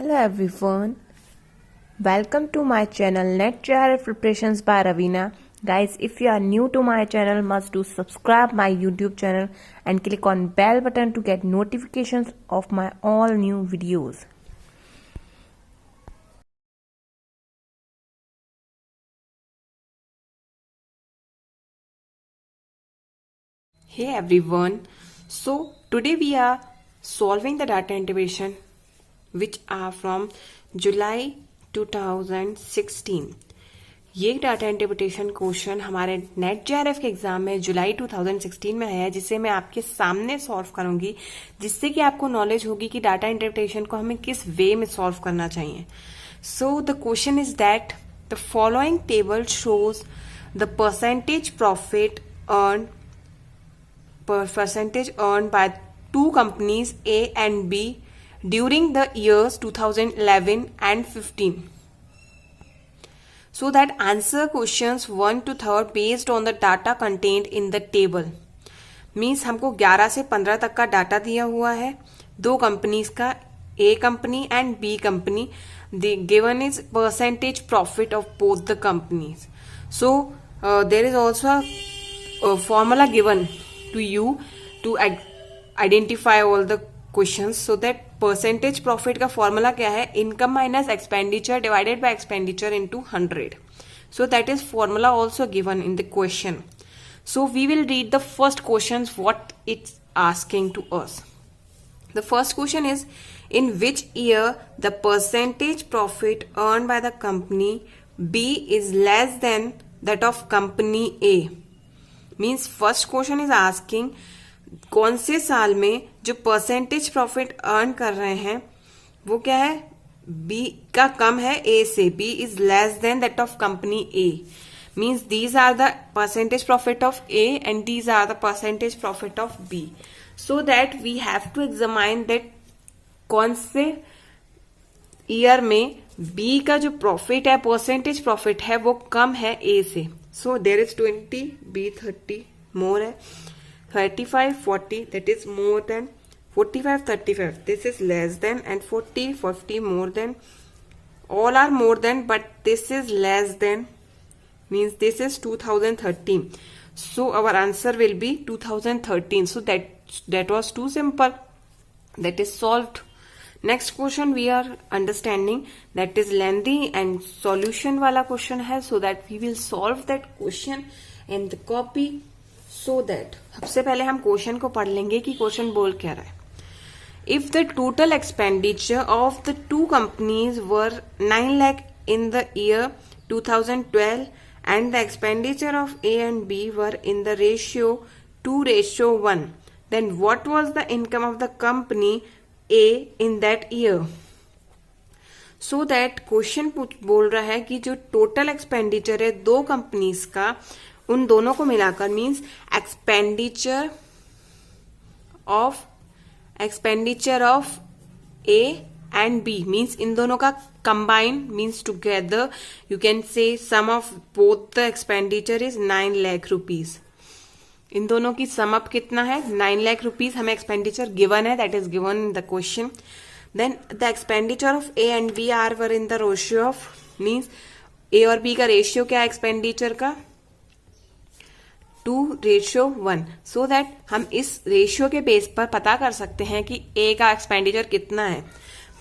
Hello everyone, welcome to my channel NetJRF Preparations by Ravina. Guys, if you are new to my channel, must do subscribe my YouTube channel and click on bell button to get notifications of my all new videos. Hey everyone, so today we are solving the data integration which are from July 2016. ये data interpretation question हमारे net JRF के exam में जुलाई 2016 में है, जिसे मैं आपके सामने सॉल्व करूंगी, जिससे कि आपको नॉलेज होगी कि डाटा इंटरप्रिटेशन को हमें किस वे में सॉल्व करना चाहिए. So the question is that the following table shows the percentage profit percentage earned by two companies A and B during the years 2011 and 15. So that answer questions 1 to 3 based on the data contained in the table. Means हमको 11 से 15 तक का data दिया हुआ है दो companies का, A company and B company. The given is percentage profit of both the companies. So there is also a formula given to you to identify all the questions. So that percentage profit का formula क्या है? Income minus expenditure divided by expenditure into 100. So that is formula also given in the question. So we will read the first questions what it's asking to us. The first question is, in which year the percentage profit earned by the company B is less than that of company A. Means first question is asking कौन से साल में जो percentage profit earn कर रहे हैं वो क्या है, बी का कम है ए से. B is less than that of company A. Means these are the percentage profit of A and these are the percentage profit of B. So that we have to examine that कौन से year में B का जो profit है, percentage profit है, वो कम है A से. So there is 20, B 30 more है, 35 40 that is more than, 45 35 this is less than, and 40 40 more than. All are more than but this is less than, means this is 2013. So our answer will be 2013. So that was too simple, that is solved. Next question we are understanding, that is lengthy and solution वाला question है. So that we will solve that question in the copy. So that सबसे पहले हम question को पढ़ लेंगे कि question बोल क्या रहा है. If the total expenditure of the two companies were 9 lakh in the year 2012 and the expenditure of A and B were in the ratio 2:1, then what was the income of the company A in that year? So that question बोल रहा है कि जो total expenditure है दो companies का, उन दोनों को मिलाकर, means expenditure of A and B, means इन दोनों का कंबाइन, means together you can say sum of both the expenditure is 9 lakh rupees. इन दोनों की सम अप कितना है, 9 लाख रुपीज हमें एक्सपेंडिचर गिवन है, that is given in the question. Then the expenditure of A and B are were in the ratio of, means A और B का ratio क्या है एक्सपेंडिचर का, 2:1. सो दैट हम इस रेशियो के बेस पर पता कर सकते हैं कि ए का एक्सपेंडिचर कितना है.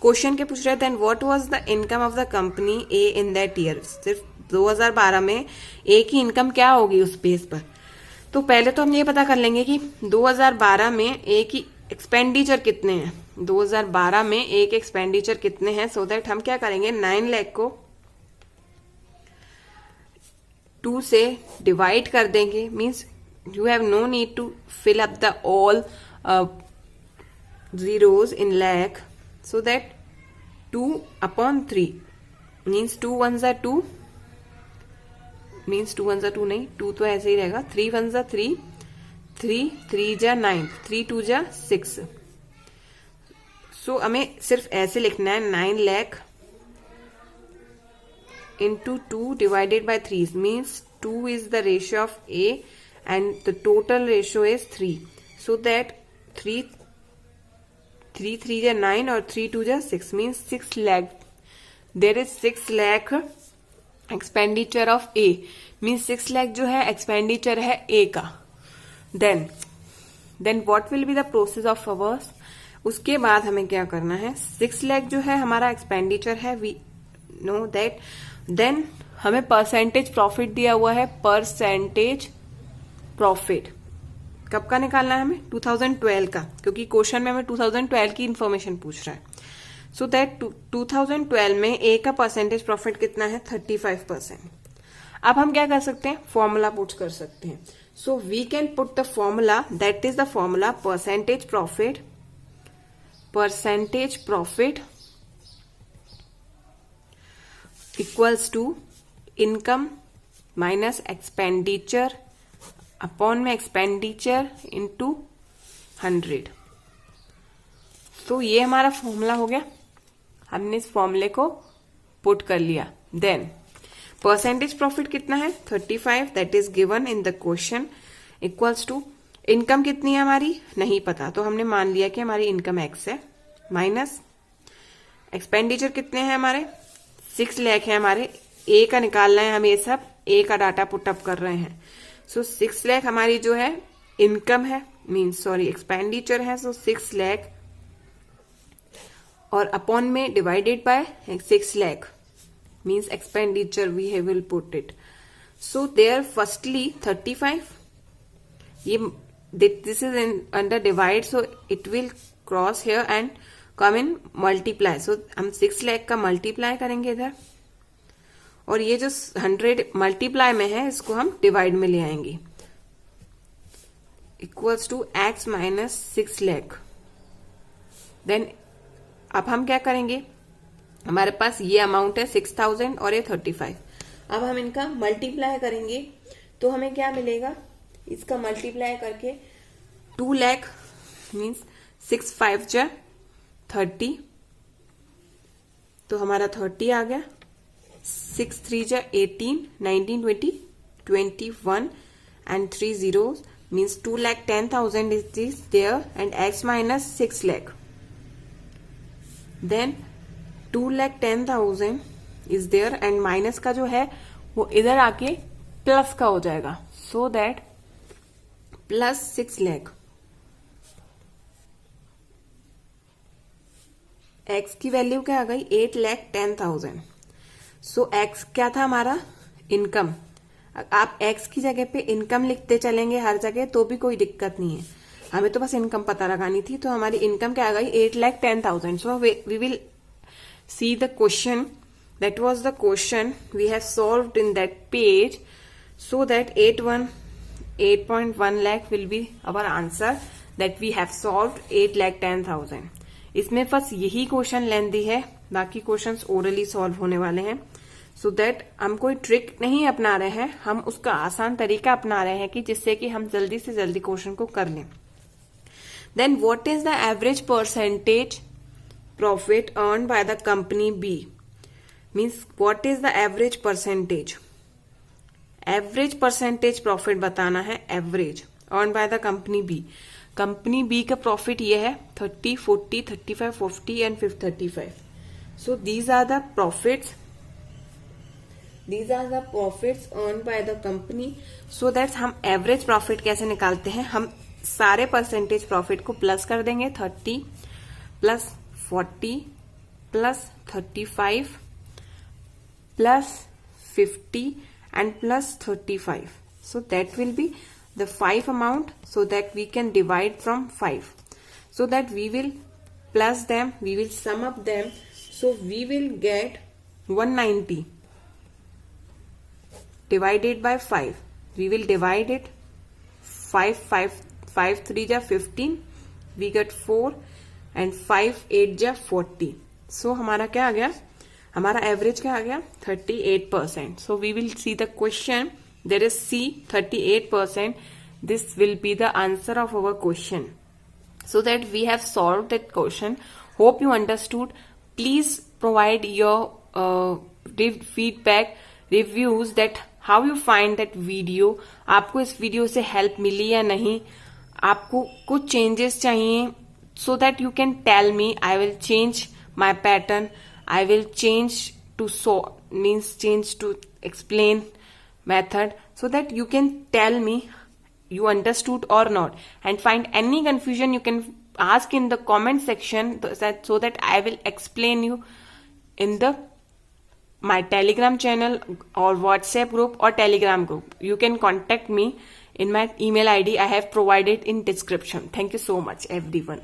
क्वेश्चन के पूछ रहे, then what was the income of the company A in that year. सिर्फ 2012 में ए की इनकम क्या होगी उस बेस पर. तो पहले तो हम ये पता कर लेंगे कि 2012 में ए की एक्सपेंडिचर कितने हैं, 2012 में ए के एक्सपेंडिचर कितने हैं. सो दैट हम क्या करेंगे, 9 लाख को 2 से डिवाइड कर देंगे. Means you have no need to fill up the all zeros in lakh. So that 2/3 means 2 1s are 2, means 2 1s are 2 नहीं, 2 तो ऐसे ही रहेगा, 3 1s are 3, 3 3 जा 9, 3 2 जा 6. सो हमें सिर्फ ऐसे लिखना है, 9 lakh into 2 divided by 3, means 2 is the ratio of A and the total ratio is 3. So that 3 3 3 जा 9 और 3 2 जा 6 means 6 lakh. There is 6 lakh expenditure of A, means 6 lakh जो है एक्सपेंडिचर है ए का. Then what will be the process of hours. उसके बाद हमें क्या करना है, 6 lakh जो है हमारा एक्सपेंडिचर है, वी नो दैट. देन हमें परसेंटेज प्रॉफिट दिया हुआ है, परसेंटेज प्रॉफिट कब का निकालना है हमें, 2012 का, क्योंकि क्वेश्चन में हमें 2012 की इंफॉर्मेशन पूछ रहा है. सो दैट 2012 में ए का परसेंटेज प्रॉफिट कितना है, 35%. अब हम क्या कर सकते हैं, फॉर्मूला पुट कर सकते हैं. So we can put the formula, that is the formula percentage profit equals to income minus expenditure upon में एक्सपेंडिचर इनटू 100. तो ये हमारा फॉर्मूला हो गया, हमने इस फॉर्मूले को पुट कर लिया. देन परसेंटेज प्रॉफिट कितना है, 35, that is given in the question, equals to income कितनी है हमारी नहीं पता, तो हमने मान लिया कि हमारी इनकम x है, माइनस एक्सपेंडिचर कितने हैं हमारे 6 lakh है हमारे, ए का निकालना है हमें, ये सब ए का डाटा पुट अप कर रहे हैं. सो 6 lakh हमारी जो है इनकम है, मीन्स सॉरी एक्सपेंडिचर है. सो 6 lakh और अपॉन में divided by 6 lakh means expenditure we will put it. So there firstly 35, ये this is in under divide, so it will cross here and come in multiply. So हम 6 lakh का multiply करेंगे इधर, और ये जो 100 मल्टीप्लाई में है इसको हम डिवाइड में ले आएंगे, equals to x minus 6 lakh. Then अब हम क्या करेंगे, हमारे पास ये अमाउंट है 6000 और ये 35. अब हम इनका मल्टीप्लाई करेंगे तो हमें क्या मिलेगा, इसका मल्टीप्लाई करके 2 lakh मीन्स 6 5 जा 30, तो हमारा 30 आ गया. 6 3 जा 18, 19 20 21 and 3 zeros means 2,10,000 is there and x minus 6 lakh. Then 2,10,000 is there and minus का जो है वो इधर आके प्लस का हो जाएगा. So that plus 6 lakh. x की वैल्यू क्या आ गई, 8,10,000. सो x क्या था हमारा, इनकम. आप x की जगह पे इनकम लिखते चलेंगे हर जगह तो भी कोई दिक्कत नहीं है, हमें तो बस इनकम पता लगानी थी. तो हमारी इनकम क्या आ गई, 8,10,000. So we will see the question, that was the question we have solved in that page. So that 8.1 lakh will be our answer that we have solved 8,10,000. इसमें बस यही क्वेश्चन लेंदी है, बाकी क्वेश्चंस ओरली सॉल्व होने वाले हैं. सो that हम कोई ट्रिक नहीं अपना रहे हैं, हम उसका आसान तरीका अपना रहे हैं कि जिससे कि हम जल्दी से जल्दी क्वेश्चन को कर लें. Then what is the average percentage profit earn by the company B, means what is the average percentage. Average percentage profit बताना है, average earn by the company B. Company B का प्रॉफिट ये है 30, 40, 35, 40 and 35. So these are the profits earn by the company. So that हम average profit कैसे निकालते हैं, हम सारे परसेंटेज प्रॉफिट को प्लस कर देंगे, 30 plus 40 plus 35 plus 50 and plus 35. So that will be the 5 amount, so that we can divide from 5, so that we will plus them, we will sum up them, so we will get 190 divided by 5. We will divide it 5 3 ja 15, we get 4 and 5 8 ja 40. so हमारा क्या आ गया, हमारा average क्या आ गया, 38%. so we will see the question. There is C, 38%. This will be the answer of our question. So that we have solved that question. Hope you understood. Please provide your feedback, reviews that how you find that video. आपको इस video से help मिली या नहीं, आपको कुछ changes चाहिए, so that you can tell me. I will change my pattern. I will change to change to explain method, so that you can tell me you understood or not. And find any confusion, you can ask in the comment section, so that I will explain you in the my Telegram channel or WhatsApp group or Telegram group. You can contact me in my email ID I have provided in description. Thank you so much everyone.